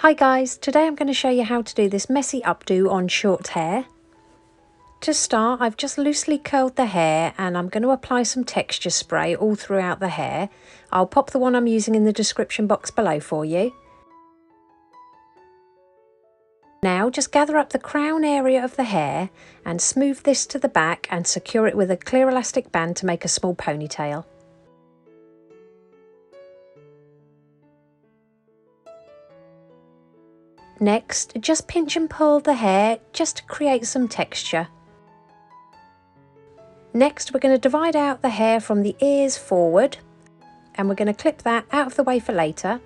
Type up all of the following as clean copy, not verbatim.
Hi guys, today I'm going to show you how to do this messy updo on short hair. To start, I've just loosely curled the hair and I'm going to apply some texture spray all throughout the hair. I'll pop the one I'm using in the description box below for you. Now just gather up the crown area of the hair and smooth this to the back and secure it with a clear elastic band to make a small ponytail. Next, just pinch and pull the hair just to create some texture. Next, we're going to divide out the hair from the ears forward and we're going to clip that out of the way for later,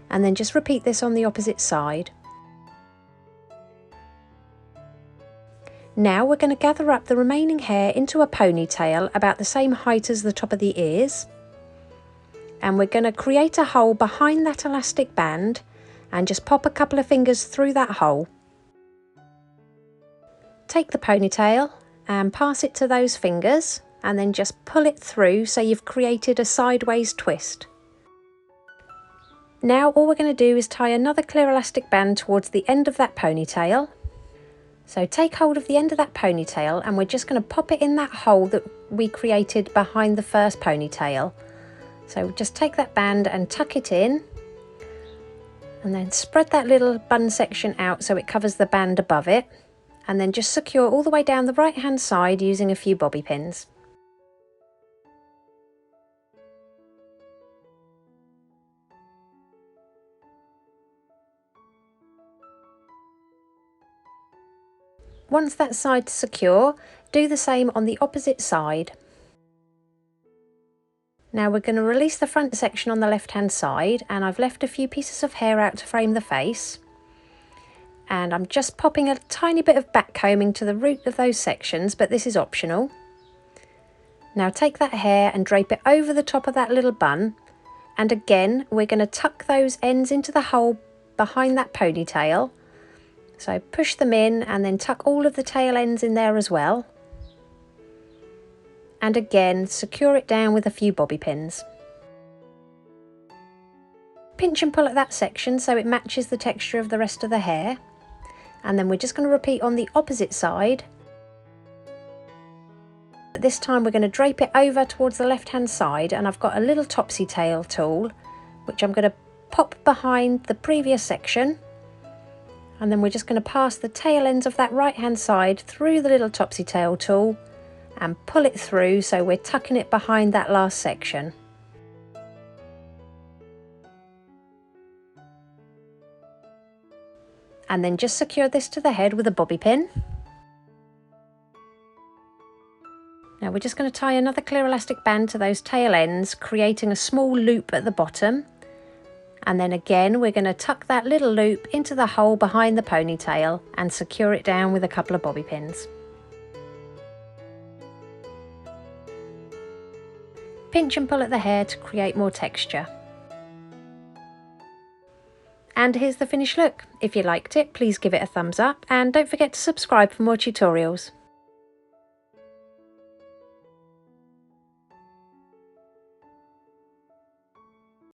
and then just repeat this on the opposite side. Now we're going to gather up the remaining hair into a ponytail about the same height as the top of the ears, and we're going to create a hole behind that elastic band and just pop a couple of fingers through that hole. Take the ponytail and pass it to those fingers and then just pull it through so you've created a sideways twist. Now all we're going to do is tie another clear elastic band towards the end of that ponytail. So take hold of the end of that ponytail and we're just going to pop it in that hole that we created behind the first ponytail. So just take that band and tuck it in, and then spread that little bun section out so it covers the band above it, and then just secure all the way down the right hand side using a few bobby pins. Once that side's secure, do the same on the opposite side. Now we're going to release the front section on the left hand side, and I've left a few pieces of hair out to frame the face. And I'm just popping a tiny bit of back combing to the root of those sections, but this is optional. Now take that hair and drape it over the top of that little bun, and again we're going to tuck those ends into the hole behind that ponytail. So push them in and then tuck all of the tail ends in there as well. And again, secure it down with a few bobby pins. Pinch and pull at that section so it matches the texture of the rest of the hair. And then we're just going to repeat on the opposite side. This time we're going to drape it over towards the left hand side, and I've got a little topsy tail tool which I'm going to pop behind the previous section. And then we're just going to pass the tail ends of that right hand side through the little topsy tail tool and pull it through so we're tucking it behind that last section. And then just secure this to the head with a bobby pin. Now we're just going to tie another clear elastic band to those tail ends, creating a small loop at the bottom. And then again we're going to tuck that little loop into the hole behind the ponytail and secure it down with a couple of bobby pins. Pinch and pull at the hair to create more texture. And here's the finished look. If you liked it, please give it a thumbs up and don't forget to subscribe for more tutorials.